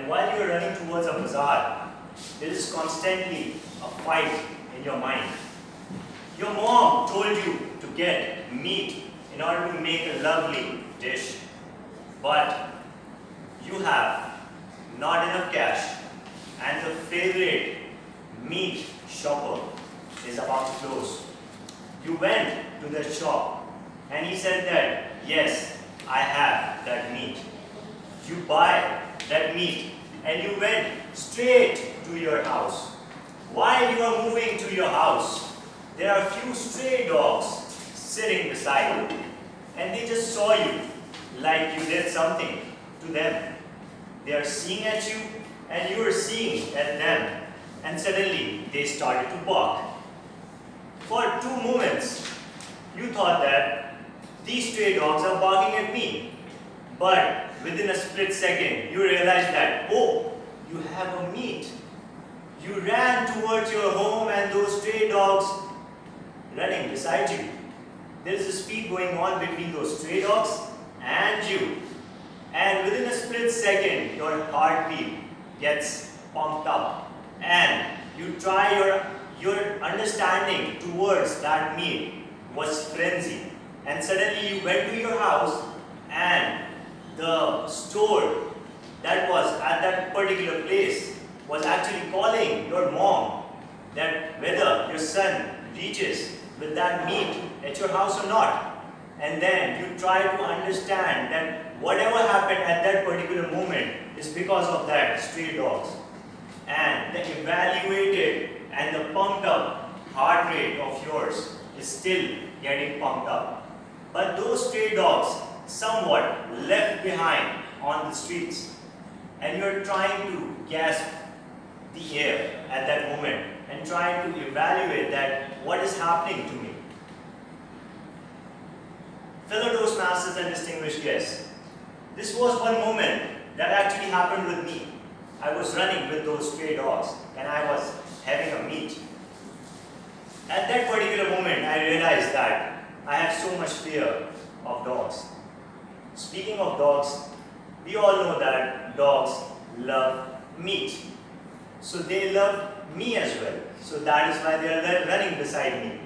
while you are running towards a bazaar, there is constantly a fight in your mind. Your mom told you to get meat in order to make a lovely dish, but you have not enough cash and the favorite meat shopper is about to close. You went to the shop and he said that, yes, I have that meat. You buy that meat and you went straight to your house. While you are moving to your house, there are a few stray dogs sitting beside you and they just saw you like you did something to them. They are seeing at you and you are seeing at them, and suddenly they started to bark. For 2 moments, you thought that these stray dogs are barking at me. But within a split second, you realized that, oh, you have a meat. You ran towards your home and those stray dogs running beside you. There is a speed going on between those stray dogs and you. And within a split second, your heartbeat gets pumped up. And you try your understanding towards that meat was frenzy. And suddenly you went to your house and the store that was at that particular place was actually calling your mom that whether your son reaches with that meat at your house or not. And then you try to understand that whatever happened at that particular moment is because of that stray dogs. And the evaluated and the pumped up heart rate of yours is still getting pumped up. But those stray dogs somewhat left behind on the streets. And you're trying to gasp the air at that moment and trying to evaluate that what is happening to me. Fellow Toastmasters and distinguished guests, this was one moment that actually happened with me. I was running with those stray dogs and I was having a meat. At that particular moment, I realized that I have so much fear of dogs. Speaking of dogs, we all know that dogs love meat. So they love me as well. So that is why they are running beside me.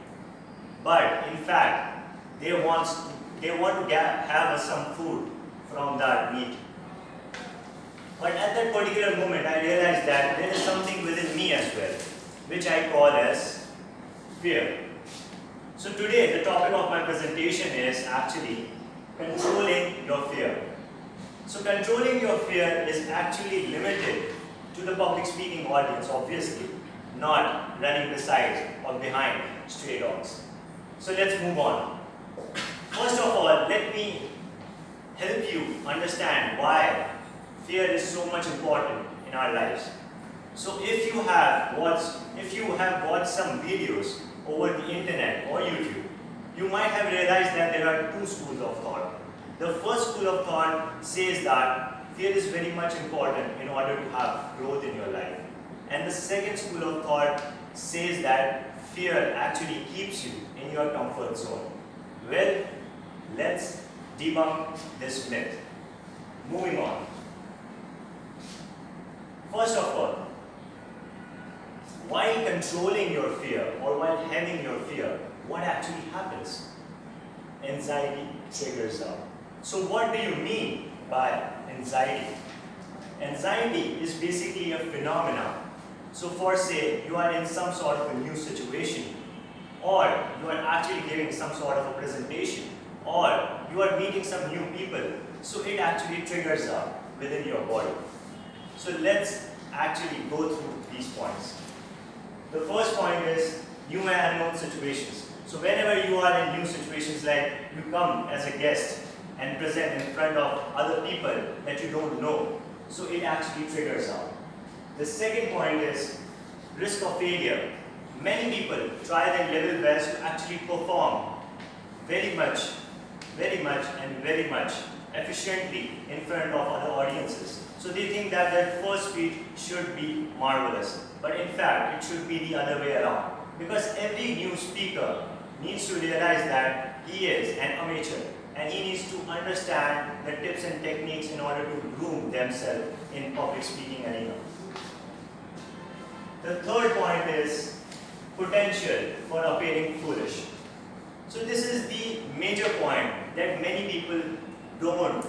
But in fact, they want to have some food from that meat. But at that particular moment, I realized that there is something within me as well, which I call as fear. So today, the topic of my presentation is actually controlling your fear. So controlling your fear is actually limited to the public speaking audience, obviously, not running beside or behind stray dogs. So let's move on. First of all, let me help you understand why fear is so much important in our lives. So if you have watched some videos over the internet or YouTube, you might have realized that there are 2 schools of thought. The first school of thought says that fear is very much important in order to have growth in your life. And the second school of thought says that fear actually keeps you in your comfort zone. Well, let's debunk this myth. Moving on. First of all, while controlling your fear or while having your fear, what actually happens? Anxiety triggers up. So what do you mean by anxiety? Anxiety is basically a phenomenon. So for say, you are in some sort of a new situation, or you are actually giving some sort of a presentation, or you are meeting some new people, so it actually triggers up within your body. So let's actually go through these points. The first point is new and unknown situations. So whenever you are in new situations, like you come as a guest and present in front of other people that you don't know, so it actually triggers out. The second point is risk of failure. Many people try their level best to actually perform very much efficiently in front of other audiences. So they think that their first speech should be marvelous. But in fact, it should be the other way around. Because every new speaker needs to realize that he is an amateur and he needs to understand the tips and techniques in order to groom themselves in public speaking arena. The third point is potential for appearing foolish. So this is the major point that many people don't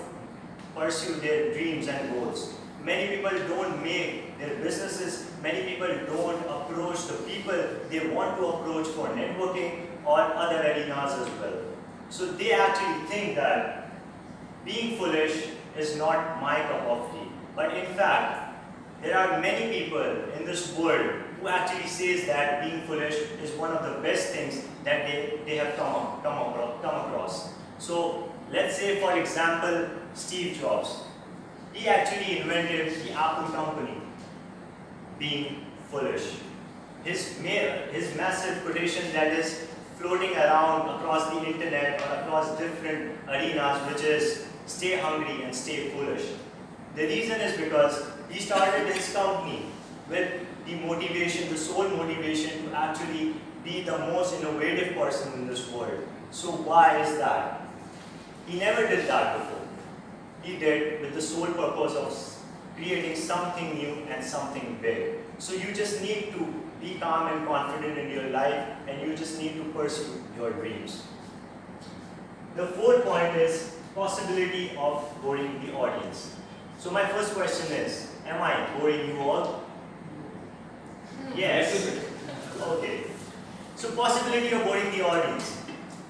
pursue their dreams and goals. Many people don't make their businesses, many people don't approach the people they want to approach for networking or other arenas as well. So they actually think that being foolish is not my cup of tea. But in fact, there are many people in this world who actually says that being foolish is one of the best things that they have come across. So let's say, for example, Steve Jobs. He actually invented the Apple company, being foolish. His massive quotation that is floating around across the internet or across different arenas, which is stay hungry and stay foolish. The reason is because he started his company with the motivation, the sole motivation to actually be the most innovative person in this world. So why is that? He never did that before. He did with the sole purpose of creating something new and something big. So you just need to be calm and confident in your life, and you just need to pursue your dreams. The fourth point is possibility of boring the audience. So my first question is, am I boring you all? Yes. Okay. So possibility of boring the audience.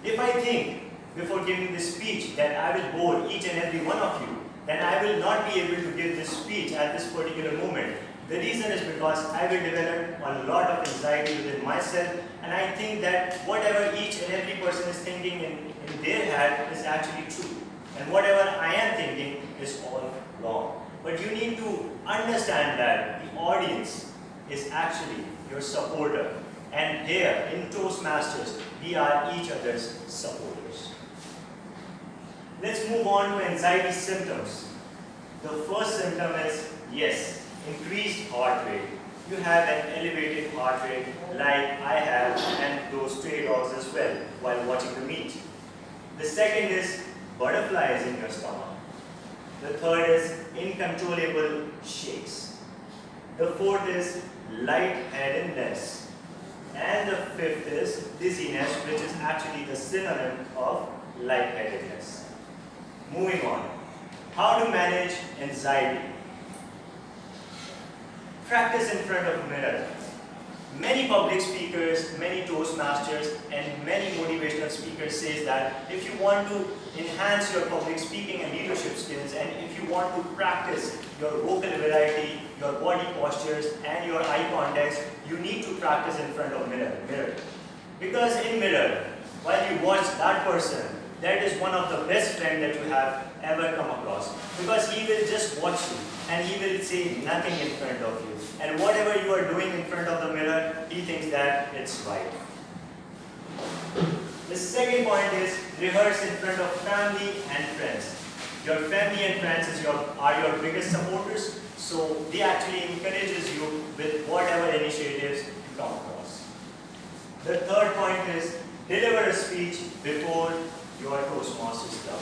If I think before giving this speech that I will bore each and every one of you, then I will not be able to give this speech at this particular moment. The reason is because I will develop a lot of anxiety within myself, and I think that whatever each and every person is thinking in their head is actually true. And whatever I am thinking is all wrong. But you need to understand that the audience is actually your supporter. And here in Toastmasters, we are each other's supporters. Let's move on to anxiety symptoms. The first symptom is, yes, increased heart rate. You have an elevated heart rate like I have and those stray dogs as well while watching the meet. The second is butterflies in your stomach. The third is uncontrollable shakes. The fourth is lightheadedness. And the fifth is dizziness, which is actually the synonym of lightheadedness. Moving on. How to manage anxiety? Practice in front of a mirror. Many public speakers, many Toastmasters, and many motivational speakers say that if you want to enhance your public speaking and leadership skills, and if you want to practice your vocal variety, your body postures, and your eye contacts, you need to practice in front of mirror. Because in mirror, while you watch that person, that is one of the best friends that you have ever come across. Because he will just watch you and he will say nothing in front of you. And whatever you are doing in front of the mirror, he thinks that it's right. The second point is rehearse in front of family and friends. Your family and friends are your biggest supporters, so they actually encourages you with whatever initiatives you come across. The third point is deliver a speech before your Toastmasters Club.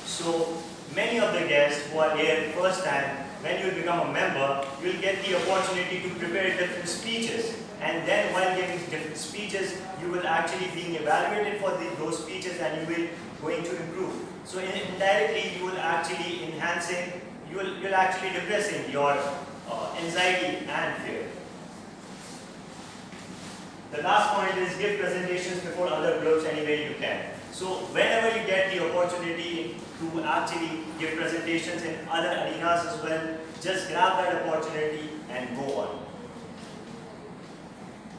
So many of the guests who are here first time, when you become a member, you will get the opportunity to prepare different speeches. And then while giving different speeches, you will actually being evaluated for those speeches and you will going to improve. So indirectly, you will actually enhancing, you will actually depressing your anxiety and fear. The last point is give presentations before other groups any way you can. So whenever you get the opportunity to actually give presentations in other arenas as well, just grab that opportunity and go on.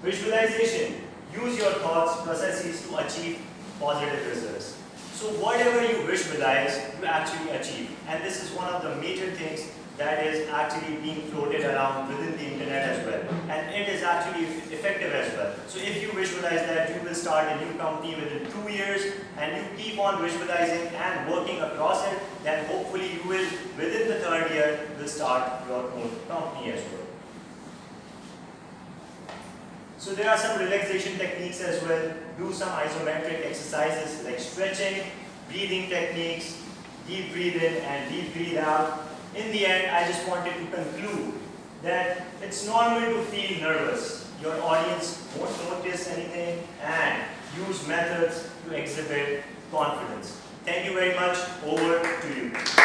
Visualization. Use your thoughts processes to achieve positive results. So whatever you visualize, you actually achieve. And this is one of the major things that is actually being floated around within the internet as well. And it is actually effective as well. So if you visualize that you will start a new company within 2 years and you keep on visualizing and working across it, then hopefully you will, within the 3rd year, will start your own company as well. So there are some relaxation techniques as well. Do some isometric exercises like stretching, breathing techniques, deep breathe in and deep breathe out. In the end, I just wanted to conclude that it's normal to feel nervous. Your audience won't notice anything, and use methods to exhibit confidence. Thank you very much. Over to you.